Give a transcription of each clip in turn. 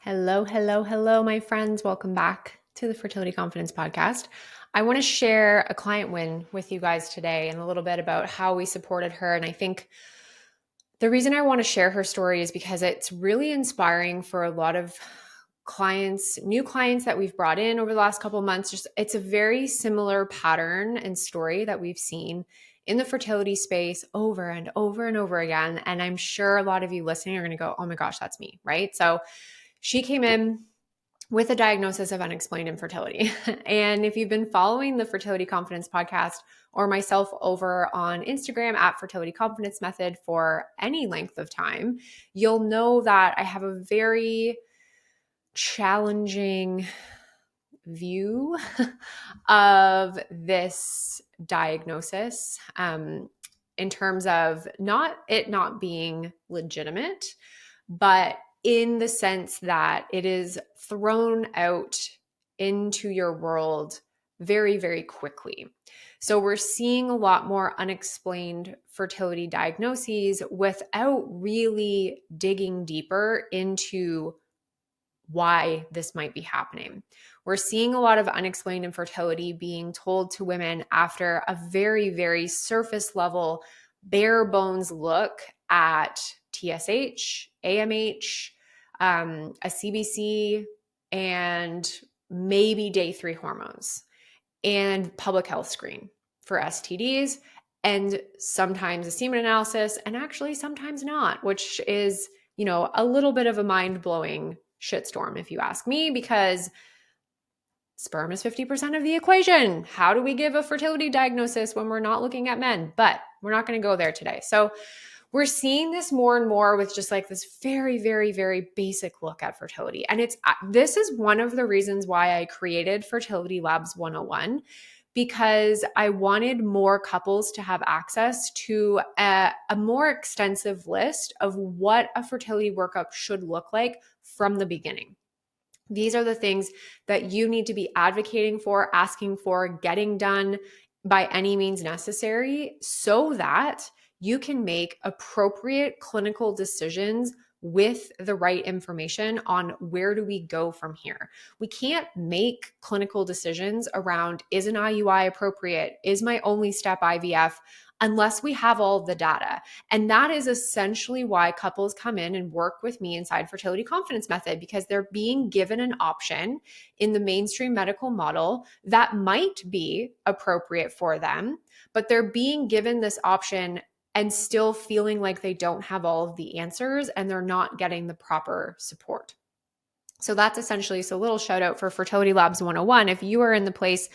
Hello, hello, hello, my friends. Welcome back to the Fertility Confidence Podcast. I want to share a client win with you guys today and a little bit about how we supported her. And I think the reason I want to share her story is because it's really inspiring for a lot of clients, new clients that we've brought in over the last couple of months. Just it's a very similar pattern and story that we've seen in the fertility space over and over and over again. And I'm sure a lot of you listening are going to go, oh my gosh, that's me, right? So she came in with a diagnosis of unexplained infertility. And if you've been following the Fertility Confidence podcast or myself over on Instagram at Fertility Confidence Method for any length of time, you'll know that I have a very challenging view of this diagnosis in terms of not being legitimate, but in the sense that it is thrown out into your world very, very quickly. So we're seeing a lot more unexplained fertility diagnoses without really digging deeper into why this might be happening. We're seeing a lot of unexplained infertility being told to women after a very, very surface level, bare bones look at TSH, AMH, a CBC, and maybe day 3 hormones and public health screen for STDs, and sometimes a semen analysis, and actually sometimes not, which is, a little bit of a mind-blowing shitstorm, if you ask me, because sperm is 50% of the equation. How do we give a fertility diagnosis when we're not looking at men? But we're not going to go there today. So we're seeing this more and more with just like this very, very, very basic look at fertility. And this is one of the reasons why I created Fertility Labs 101, because I wanted more couples to have access to a more extensive list of what a fertility workup should look like from the beginning. These are the things that you need to be advocating for, asking for, getting done by any means necessary so that you can make appropriate clinical decisions with the right information on where do we go from here. We can't make clinical decisions around, is an IUI appropriate? Is my only step IVF? Unless we have all the data. And that is essentially why couples come in and work with me inside Fertility Confidence Method, because they're being given an option in the mainstream medical model that might be appropriate for them, but they're being given this option and still feeling like they don't have all of the answers and they're not getting the proper support. So that's essentially, so a little shout out for Fertility Labs 101. If you are in the place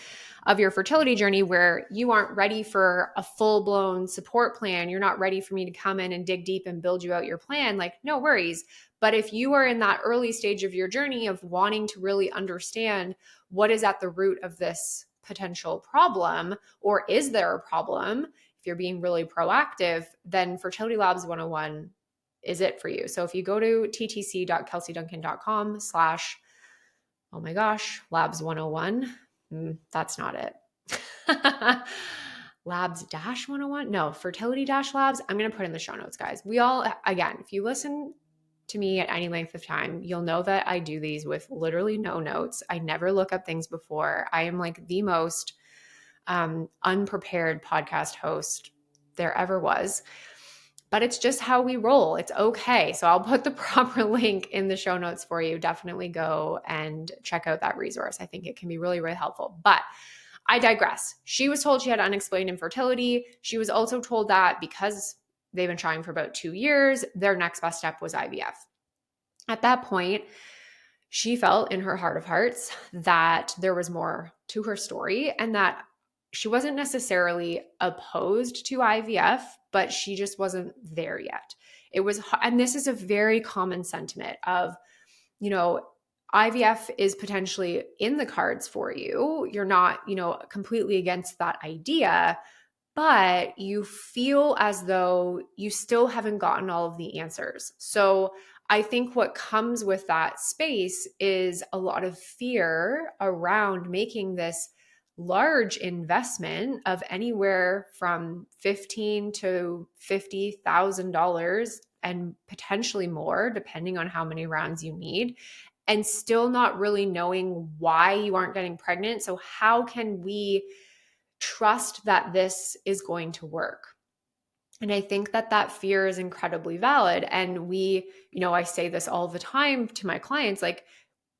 of your fertility journey where you aren't ready for a full-blown support plan, you're not ready for me to come in and dig deep and build you out your plan, like no worries. But if you are in that early stage of your journey of wanting to really understand what is at the root of this potential problem, or is there a problem, if you're being really proactive, then Fertility Labs 101 is it for you. So if you go to ttc.kelseyduncan.com/ oh my gosh, labs 101, that's not it. Labs dash 101? No, fertility dash labs. I'm going to put in the show notes, guys. We all, again, if you listen to me at any length of time, you'll know that I do these with literally no notes. I never look up things before. I am like the most unprepared podcast host there ever was. But it's just how we roll. It's okay. So I'll put the proper link in the show notes for you. Definitely go and check out that resource. I think it can be really, really helpful. But I digress. She was told she had unexplained infertility. She was also told that because they've been trying for about 2 years, their next best step was IVF. At that point, she felt in her heart of hearts that there was more to her story and that she wasn't necessarily opposed to IVF, but she just wasn't there yet. It was, and this is a very common sentiment of, IVF is potentially in the cards for you. You're not, completely against that idea, but you feel as though you still haven't gotten all of the answers. So I think what comes with that space is a lot of fear around making this large investment of anywhere from $15,000 to $50,000 and potentially more, depending on how many rounds you need. and still not really knowing why you aren't getting pregnant. So how can we trust that this is going to work? And I think that that fear is incredibly valid. And I say this all the time to my clients, like,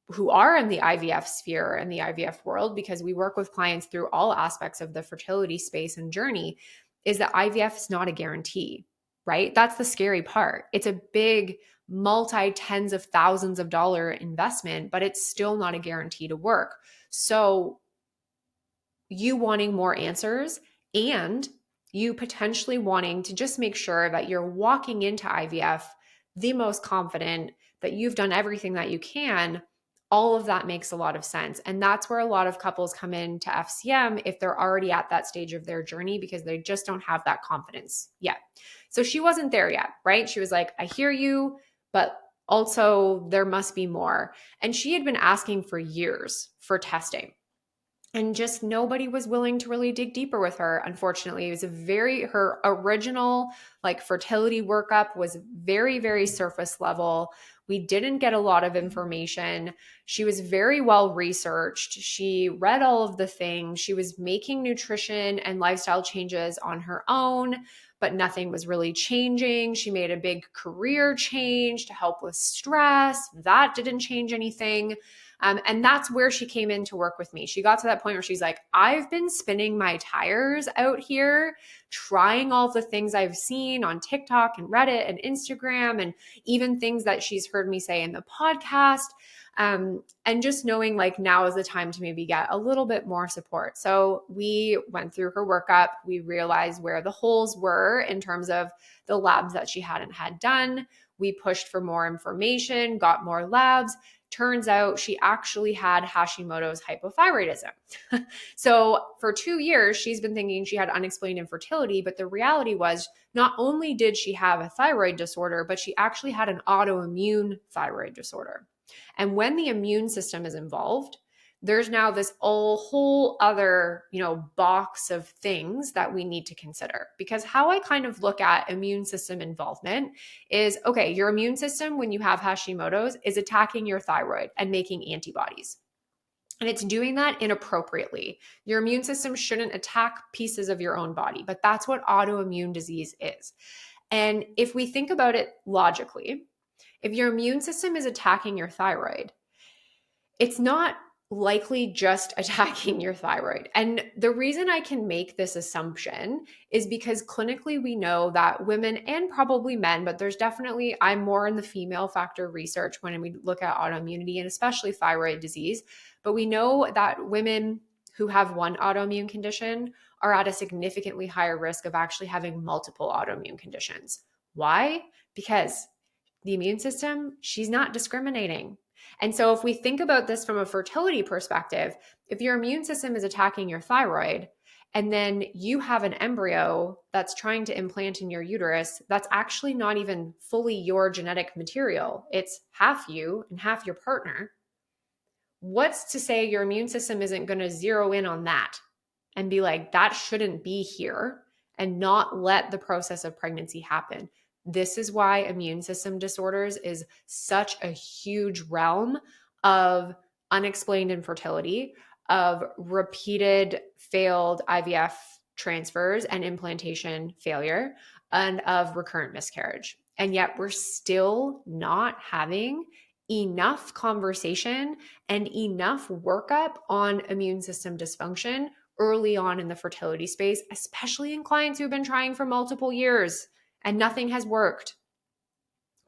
who are in the IVF sphere and the IVF world, because we work with clients through all aspects of the fertility space and journey, is that IVF is not a guarantee, right? That's the scary part. It's a big multi tens of thousands of dollar investment, but it's still not a guarantee to work. So you wanting more answers and you potentially wanting to just make sure that you're walking into IVF the most confident, that you've done everything that you can, all of that makes a lot of sense. And that's where a lot of couples come into FCM if they're already at that stage of their journey, because they just don't have that confidence yet. So she wasn't there yet, right? She was like, I hear you, but also there must be more. And she had been asking for years for testing. And just nobody was willing to really dig deeper with her. Unfortunately, it was her original fertility workup was very, very surface level. We didn't get a lot of information. She was very well researched. She read all of the things. She was making nutrition and lifestyle changes on her own, but nothing was really changing. She made a big career change to help with stress. That didn't change anything. And that's where she came in to work with me. She got to that point where she's like, I've been spinning my tires out here, trying all the things I've seen on TikTok and Reddit and Instagram, and even things that she's heard me say in the podcast. And just knowing now is the time to maybe get a little bit more support. So we went through her workup. We realized where the holes were in terms of the labs that she hadn't had done. We pushed for more information, got more labs. Turns out she actually had Hashimoto's hypothyroidism. So for 2 years, she's been thinking she had unexplained infertility, but the reality was not only did she have a thyroid disorder, but she actually had an autoimmune thyroid disorder. And when the immune system is involved, there's now this whole other, box of things that we need to consider. Because how I kind of look at immune system involvement is, okay, your immune system, when you have Hashimoto's, is attacking your thyroid and making antibodies. And it's doing that inappropriately. Your immune system shouldn't attack pieces of your own body, but that's what autoimmune disease is. And if we think about it logically, if your immune system is attacking your thyroid, it's not likely just attacking your thyroid. And the reason I can make this assumption is because clinically we know that women, and probably men, but I'm more in the female factor research when we look at autoimmunity and especially thyroid disease, but we know that women who have one autoimmune condition are at a significantly higher risk of actually having multiple autoimmune conditions. Why? Because the immune system, she's not discriminating. And so if we think about this from a fertility perspective, if your immune system is attacking your thyroid, and then you have an embryo that's trying to implant in your uterus, that's actually not even fully your genetic material. It's half you and half your partner. What's to say your immune system isn't going to zero in on that and be like, that shouldn't be here, and not let the process of pregnancy happen? This is why immune system disorders is such a huge realm of unexplained infertility, of repeated failed IVF transfers and implantation failure, and of recurrent miscarriage. And yet we're still not having enough conversation and enough workup on immune system dysfunction early on in the fertility space, especially in clients who've been trying for multiple years and nothing has worked.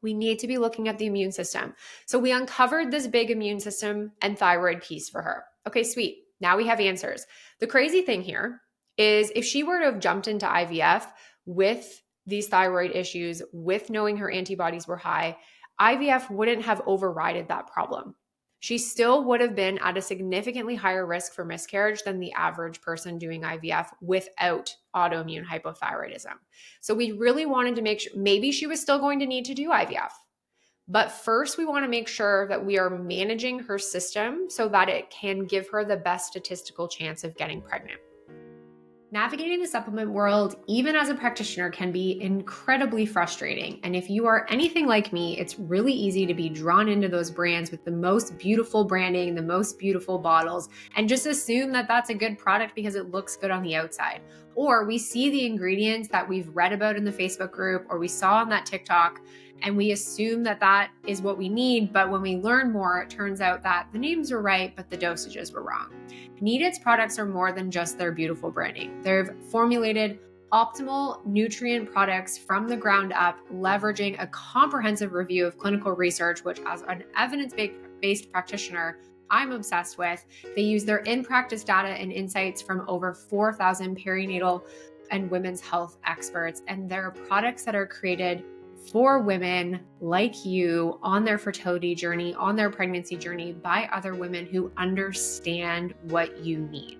We need to be looking at the immune system. So we uncovered this big immune system and thyroid piece for her. Okay, sweet. Now we have answers. The crazy thing here is if she were to have jumped into IVF with these thyroid issues, with knowing her antibodies were high, IVF wouldn't have overridden that problem. She still would have been at a significantly higher risk for miscarriage than the average person doing IVF without autoimmune hypothyroidism. So we really wanted to make sure, maybe she was still going to need to do IVF. But first, we want to make sure that we are managing her system so that it can give her the best statistical chance of getting pregnant. Navigating the supplement world, even as a practitioner, can be incredibly frustrating. And if you are anything like me, it's really easy to be drawn into those brands with the most beautiful branding, the most beautiful bottles, and just assume that that's a good product because it looks good on the outside. Or we see the ingredients that we've read about in the Facebook group or we saw on that TikTok, and we assume that that is what we need. But when we learn more, it turns out that the names were right, but the dosages were wrong. Needed's products are more than just their beautiful branding. They've formulated optimal nutrient products from the ground up, leveraging a comprehensive review of clinical research, which, as an evidence-based practitioner, I'm obsessed with. They use their in-practice data and insights from over 4,000 perinatal and women's health experts, and there are products that are created for women like you on their fertility journey, on their pregnancy journey, by other women who understand what you need.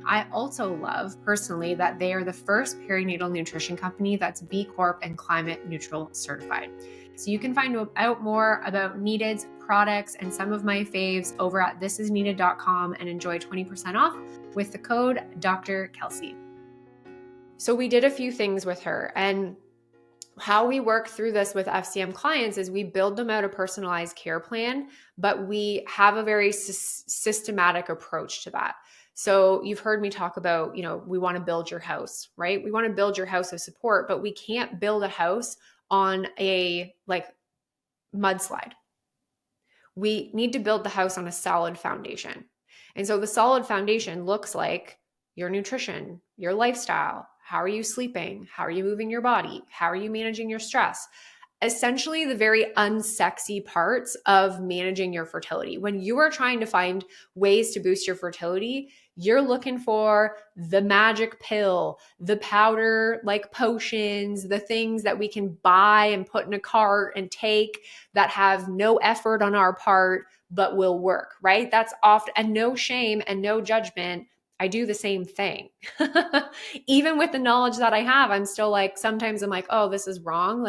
I also love personally that they are the first perinatal nutrition company that's B Corp and climate neutral certified. So you can find out more about Needed's products and some of my faves over at thisisneeded.com and enjoy 20% off with the code Dr. Kelsey. So we did a few things with her, and how we work through this with FCM clients is we build them out a personalized care plan, but we have a very systematic approach to that. So you've heard me talk about, we want to build your house, right? We want to build your house of support, but we can't build a house on a mudslide. We need to build the house on a solid foundation. And so the solid foundation looks like your nutrition, your lifestyle. How are you sleeping? How are you moving your body? How are you managing your stress? Essentially, the very unsexy parts of managing your fertility. When you are trying to find ways to boost your fertility, you're looking for the magic pill, the powder like potions, the things that we can buy and put in a cart and take that have no effort on our part, but will work, right? That's often, and no shame and no judgment. I do the same thing. Even with the knowledge that I have, I'm still sometimes I'm like, oh, this is wrong.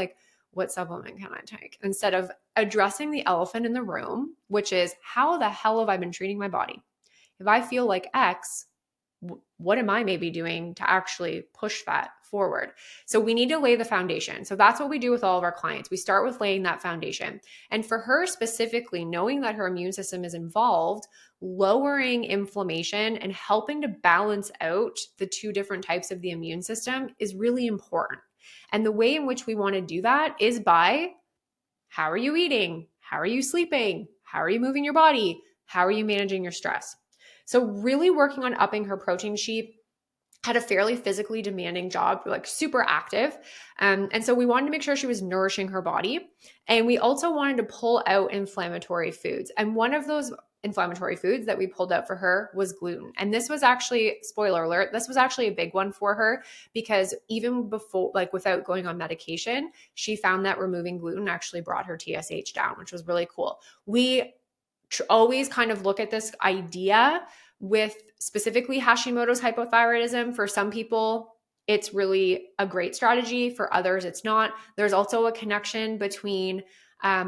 What supplement can I take? Instead of addressing the elephant in the room, which is, how the hell have I been treating my body? If I feel like X, what am I maybe doing to actually push that forward? So we need to lay the foundation. So that's what we do with all of our clients. We start with laying that foundation. And for her specifically, knowing that her immune system is involved, lowering inflammation and helping to balance out the two different types of the immune system is really important. And the way in which we want to do that is by, how are you eating? How are you sleeping? How are you moving your body? How are you managing your stress? So really working on upping her protein. She had a fairly physically demanding job, super active. And so we wanted to make sure she was nourishing her body. And we also wanted to pull out inflammatory foods. And one of those inflammatory foods that we pulled out for her was gluten. And this was actually, spoiler alert, this was actually a big one for her, because even before, without going on medication, she found that removing gluten actually brought her TSH down, which was really cool. We always kind of look at this idea with specifically Hashimoto's hypothyroidism. For some people, it's really a great strategy. For others, it's not. There's also a connection between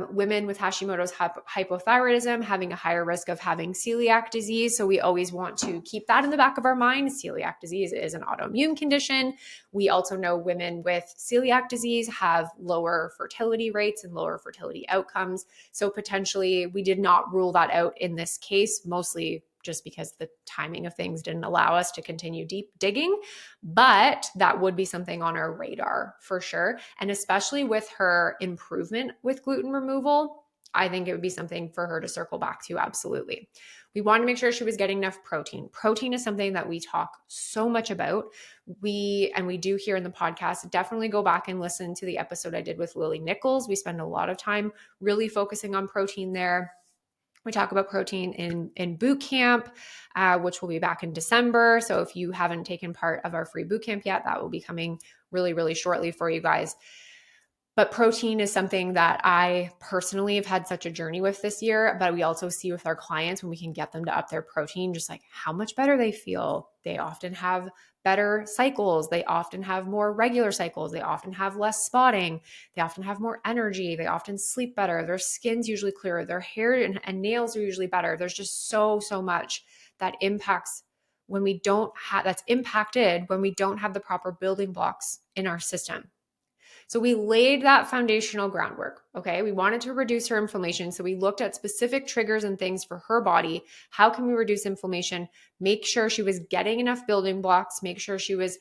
women with Hashimoto's hypothyroidism having a higher risk of having celiac disease. So we always want to keep that in the back of our mind. Celiac disease is an autoimmune condition. We also know women with celiac disease have lower fertility rates and lower fertility outcomes. So potentially we did not rule that out in this case, mostly just because the timing of things didn't allow us to continue deep digging. But that would be something on our radar for sure. And especially with her improvement with gluten removal, I think it would be something for her to circle back to. Absolutely. We wanted to make sure she was getting enough protein. Protein is something that we talk so much about. We do here in the podcast. Definitely go back and listen to the episode I did with Lily Nichols. We spend a lot of time really focusing on protein there. We talk about protein in boot camp, which will be back in December. So if you haven't taken part of our free boot camp yet, that will be coming really, really shortly for you guys. But protein is something that I personally have had such a journey with this year, but we also see with our clients when we can get them to up their protein, just how much better they feel. They often have better cycles. They often have more regular cycles. They often have less spotting. They often have more energy. They often sleep better. Their skin's usually clearer. Their hair and nails are usually better. There's just so much that impacts when we don't have, that's impacted when we don't have the proper building blocks in our system. So we laid that foundational groundwork, okay? We wanted to reduce her inflammation. So we looked at specific triggers and things for her body. How can we reduce inflammation? Make sure she was getting enough building blocks, make sure she was,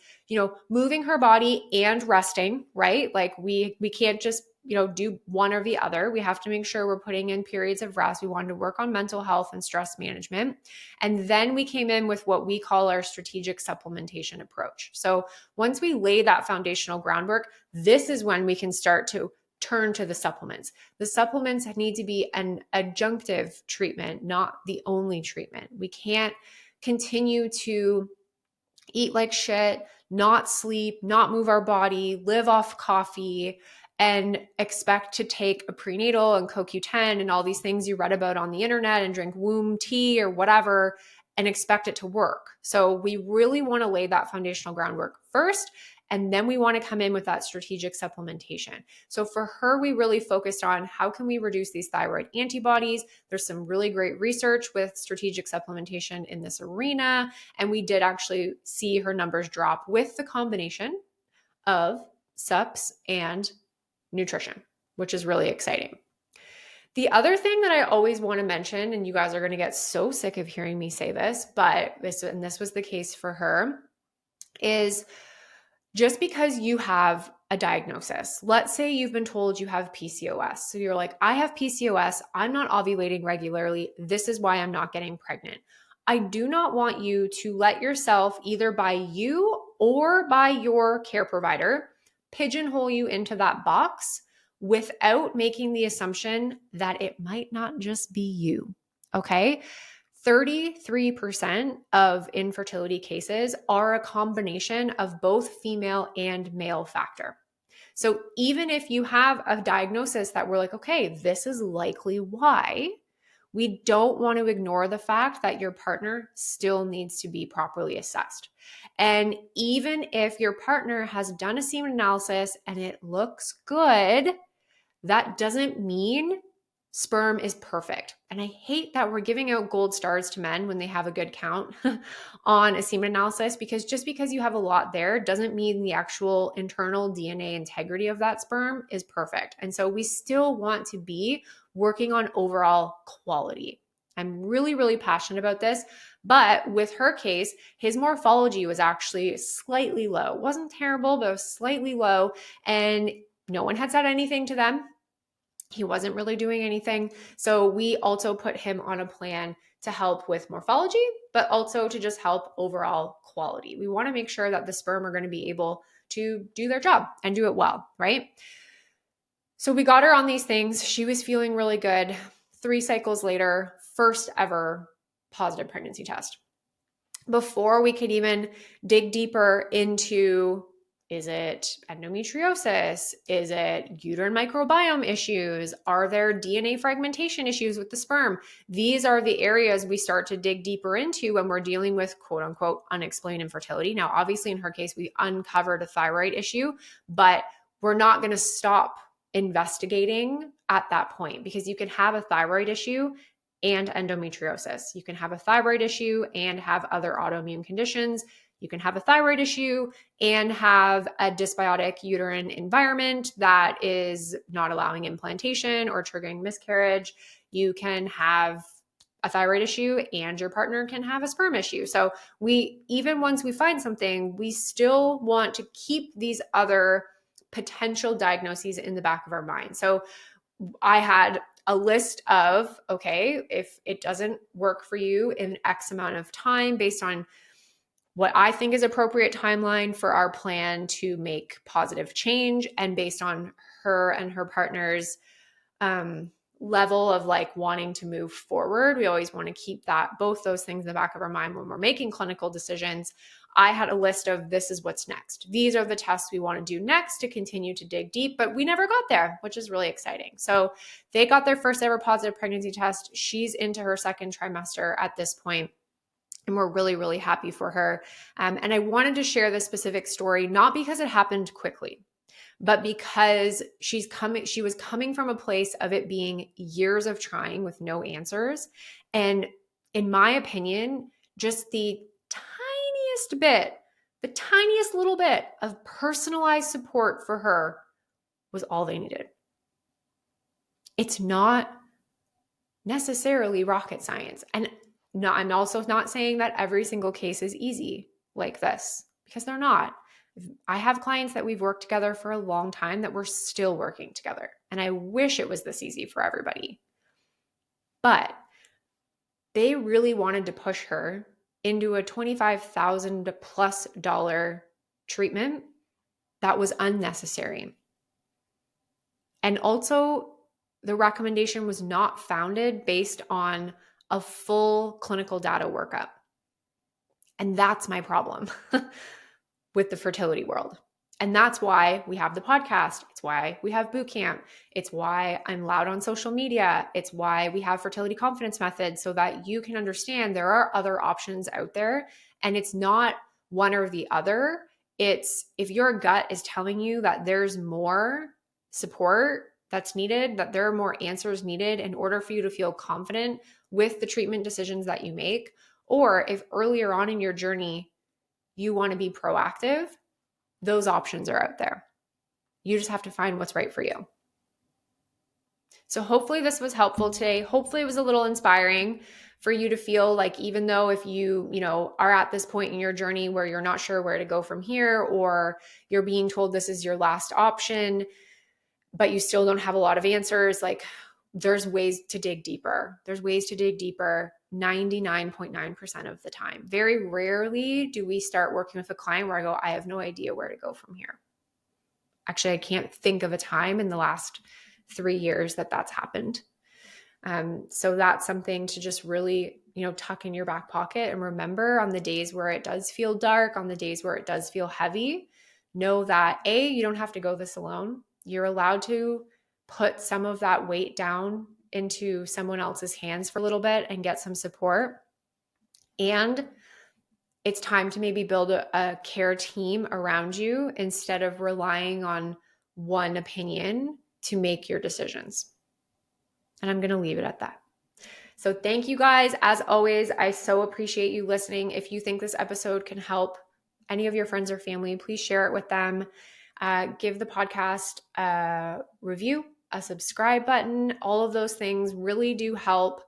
moving her body and resting, right? Like we can't just do one or the other. We have to make sure we're putting in periods of rest. We wanted to work on mental health and stress management. And then we came in with what we call our strategic supplementation approach. So once we lay that foundational groundwork, this is when we can start to turn to the supplements. The supplements need to be an adjunctive treatment, not the only treatment. We can't continue to eat like shit, not sleep, not move our body, live off coffee, and expect to take a prenatal and CoQ10 and all these things you read about on the internet and drink womb tea or whatever and expect it to work. So we really want to lay that foundational groundwork first, and then we want to come in with that strategic supplementation. So for her, we really focused on how can we reduce these thyroid antibodies. There's some really great research with strategic supplementation in this arena. And we did actually see her numbers drop with the combination of SUPs and nutrition, which is really exciting. The other thing that I always want to mention, and you guys are going to get so sick of hearing me say this, but this was the case for her, is just because you have a diagnosis, let's say you've been told you have PCOS. So you're like, I have PCOS, I'm not ovulating regularly, this is why I'm not getting pregnant. I do not want you to let yourself, either by you or by your care provider, pigeonhole you into that box without making the assumption that it might not just be you, okay? 33% of infertility cases are a combination of both female and male factor. So even if you have a diagnosis that we're like, okay, this is likely why, we don't want to ignore the fact that your partner still needs to be properly assessed. And even if your partner has done a semen analysis and it looks good, that doesn't mean sperm is perfect. And I hate that we're giving out gold stars to men when they have a good count on a semen analysis, because just because you have a lot there doesn't mean the actual internal DNA integrity of that sperm is perfect. And so we still want to be working on overall quality. I'm really, really passionate about this. But with her case, his morphology was actually slightly low. It wasn't terrible, but it was slightly low. And no one had said anything to them. He wasn't really doing anything. So we also put him on a plan to help with morphology, but also to just help overall quality. We want to make sure that the sperm are going to be able to do their job and do it well, right? So we got her on these things. She was feeling really good. 3 cycles later, first ever positive pregnancy test. Before we could even dig deeper into, is it endometriosis? Is it uterine microbiome issues? Are there DNA fragmentation issues with the sperm? These are the areas we start to dig deeper into when we're dealing with quote unquote unexplained infertility. Now, obviously in her case, we uncovered a thyroid issue, but we're not going to stop investigating at that point, because you can have a thyroid issue and endometriosis. You can have a thyroid issue and have other autoimmune conditions. You can have a thyroid issue and have a dysbiotic uterine environment that is not allowing implantation or triggering miscarriage. You can have a thyroid issue and your partner can have a sperm issue. So even once we find something, we still want to keep these other potential diagnoses in the back of our mind. So I had a list of, okay, if it doesn't work for you in X amount of time based on what I think is appropriate timeline for our plan to make positive change, and based on her and her partner's level of like wanting to move forward. We always want to keep both those things in the back of our mind when we're making clinical decisions. I had a list of, this is what's next. These are the tests we want to do next to continue to dig deep, but we never got there, which is really exciting. So they got their first ever positive pregnancy test. She's into her second trimester at this point, and we're really, really happy for her. And I wanted to share this specific story, not because it happened quickly, but because she was coming from a place of it being years of trying with no answers. And in my opinion, just the the tiniest little bit of personalized support for her was all they needed. It's not necessarily rocket science. And no, I'm also not saying that every single case is easy like this, because they're not. I have clients that we've worked together for a long time that we're still working together. And I wish it was this easy for everybody. But they really wanted to push her into a $25,000 plus treatment that was unnecessary. And also, the recommendation was not founded based on a full clinical data workup. And that's my problem with the fertility world. And that's why we have the podcast. It's why we have boot camp. It's why I'm loud on social media. It's why we have fertility confidence methods, so that you can understand there are other options out there. And it's not one or the other. It's if your gut is telling you that there's more support that's needed, that there are more answers needed in order for you to feel confident with the treatment decisions that you make, or if earlier on in your journey you want to be proactive, those options are out there. You just have to find what's right for you. So hopefully this was helpful today. Hopefully it was a little inspiring for you to feel like, even though if you are at this point in your journey where you're not sure where to go from here, or you're being told this is your last option, but you still don't have a lot of answers, like there's ways to dig deeper. There's ways to dig deeper 99.9% of the time. Very rarely do we start working with a client where I go, I have no idea where to go from here. Actually, I can't think of a time in the last 3 years that that's happened. So that's something to just really, tuck in your back pocket and remember on the days where it does feel dark, on the days where it does feel heavy, know that you don't have to go this alone. You're allowed to put some of that weight down into someone else's hands for a little bit and get some support. And it's time to maybe build a care team around you instead of relying on one opinion to make your decisions. And I'm going to leave it at that. So thank you guys. As always, I so appreciate you listening. If you think this episode can help any of your friends or family, please share it with them. Give the podcast a review, a subscribe button. All of those things really do help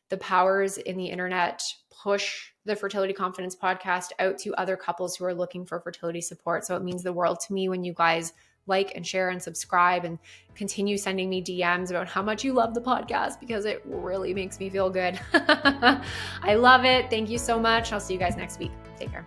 the powers in the internet push the Fertility Confidence podcast out to other couples who are looking for fertility support. So it means the world to me when you guys like and share and subscribe and continue sending me DMs about how much you love the podcast, because it really makes me feel good. I love it. Thank you so much. I'll see you guys next week. Take care.